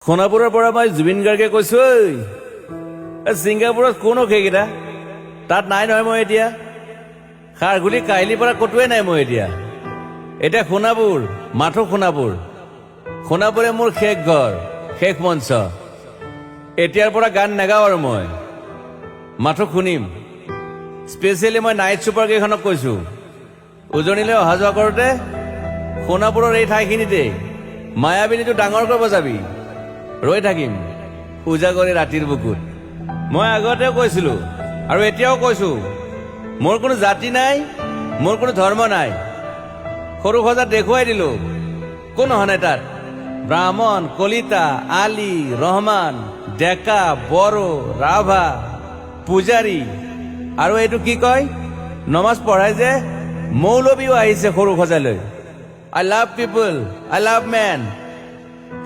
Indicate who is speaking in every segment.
Speaker 1: সোণাপুৰৰ পৰা মই জুবিন গাৰ্গে কৈছো ছিংগাপুৰত কোনো সেইকেইটা তাত নাই নহয় মই এতিয়া খাৰঘুলি কাহিলীৰ পৰা কতোৱে নাই মই এতিয়া সোণাপুৰ মাথো সোণাপুৰে মোৰ শেষ ঘৰ শেষ মঞ্চ এতিয়াৰ পৰা গান নাগাওঁ আৰু মই মাথো শুনিম স্পেচিয়েলি মই নাইট ছুপাৰ কেইখনক কৈছো উজনিলৈ অহা যোৱা কৰোঁতে সোণাপুৰৰ এই ঠাইখিনিতে মায়াবিনীটো ডাঙৰকৈ বজাবি ৰৈ থাকিম উজাগৰে ৰাতিৰ বুকুত মই আগতেও কৈছিলো আৰু এতিয়াও কৈছো মোৰ কোনো জাতি নাই মোৰ কোনো ধৰ্ম নাই সৰু সজাত দেখুৱাই দিলো কোন হনে তাত ব্ৰাহ্মণ কলিতা আলী ৰহমান ডেকা বড়ো ৰাভা পূজাৰী আৰু এইটো কি কয় নমাজ পঢ়াই যে মৌলবীও আহিছে সৰু সজালৈ I love people I love man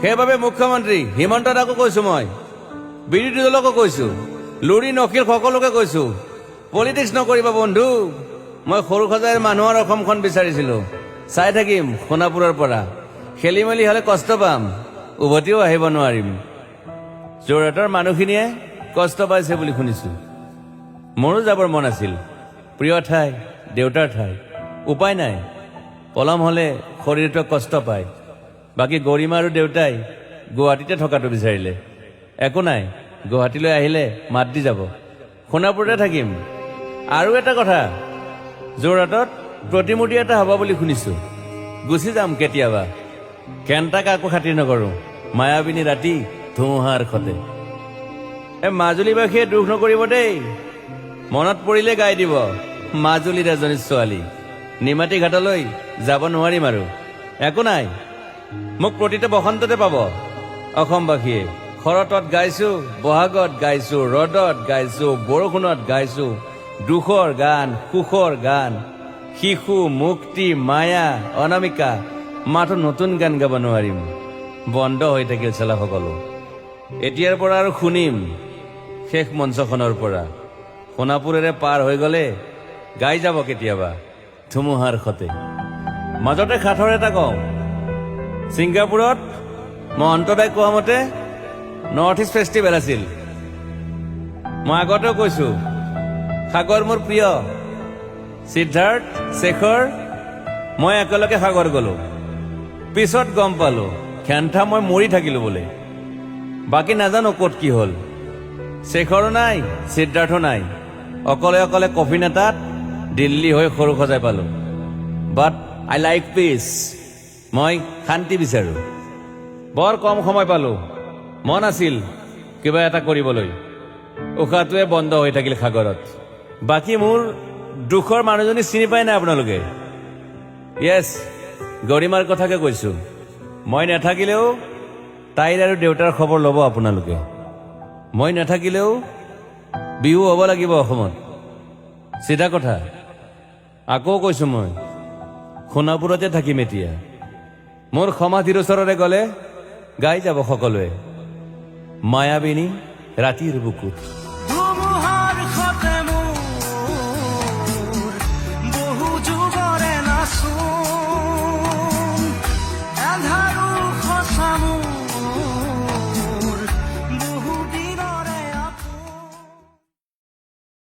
Speaker 1: সেইবাবে মুখ্যমন্ত্ৰী হিমন্ত দাকো কৈছো মই বিৰোধী দলকো কৈছো লুৰি নকিল সকলোকে কৈছো পলিটিক্স নকৰিবা বন্ধু মই সৰু সজাইৰ মানুহৰ অসমখন বিচাৰিছিলো চাই থাকিম সোণাপুৰৰ পৰা খেলি মেলি হলে কষ্ট পাম উভতিও আহিব নোৱাৰিম যোৰহাটৰ মানুহখিনিয়ে কষ্ট পাইছে বুলি শুনিছো মোৰো যাবৰ মন আছিল প্ৰিয় ঠাই দেউতাৰ ঠাই উপায় নাই পলম হলে শৰীৰটো কষ্ট পায় বাকী গৰিমা আৰু দেউতাই গুৱাহাটীতে থকাটো বিচাৰিলে একো নাই গুৱাহাটীলৈ আহিলে মাত দি যাব সোণাপুৰতে থাকিম আৰু এটা কথা যোৰহাটত প্ৰতিমূৰ্তি এটা হ'ব বুলি শুনিছো গুচি যাম কেতিয়াবা কেণ্টাক আকৌ খাতিৰ নকৰো মায়াবিনী ৰাতি ধুমুহাৰ খতে মাজুলীবাসীয়ে দুখ নকৰিব দেই মনত পৰিলে গাই দিব মাজুলীৰ এজনী ছোৱালী নিমাতী ঘাটলৈ যাব নোৱাৰিম আৰু একো নাই মোক প্ৰতিটো বসন্ততে পাব অসমবাসীয়ে শৰতত গাইছো বহাগত গাইছো ৰদত গাইছো বৰষুণত গাইছো দুখৰ গান সুখৰ গান শিশু মুক্তি মায়া অনামিকা মাথো নতুন গান গাব নোৱাৰিম বন্ধ হৈ থাকিল চেলা সকলো এতিয়াৰ পৰা আৰু শুনিম শেষ মঞ্চখনৰ পৰা সোণাপুৰেৰে পাৰ হৈ গলে গাই যাব কেতিয়াবা ধুমুহাৰ খতে মাজতে সাঁথৰ এটা কওঁ ছিংগাপুৰত মহন্তদাই কোৱা মতে নৰ্থ ইষ্ট ফেষ্টিভেল আছিল মই আগতেও কৈছো সাগৰ মোৰ প্ৰিয় সিদ্ধাৰ্থ শেখৰ মই একেলগে সাগৰ গলো পিছত গম পালো খেন্থা মই মৰি থাকিলো বোলে বাকী নাজানো ক'ত কি হ'ল শেখৰো নাই সিদ্ধাৰ্থো নাই অকলে অকলে কফি নেতাত দিল্লী হৈ সৰু সজাই পালো বাট আই লাইক পিচ মই শান্তি বিচাৰো বৰ কম সময় পালো মন আছিল কিবা এটা কৰিবলৈ উশাহটোৱে বন্ধ হৈ থাকিল সাগৰত বাকী মোৰ দুখৰ মানুহজনী চিনি পাই নাই আপোনালোকে য়েছ গৰিমাৰ কথাকে কৈছো মই নাথাকিলেও তাইৰ আৰু দেউতাৰ খবৰ ল'ব আপোনালোকে মই নাথাকিলেও বিহু হ'ব লাগিব অসমত চিধা কথা আকৌ কৈছো মই সোণাপুৰতে থাকিম এতিয়া মোৰ সমাধিৰ ওচৰৰে গলে গাই যাব সকলোৱে মায়াবিনী ৰাতিৰ বুকুত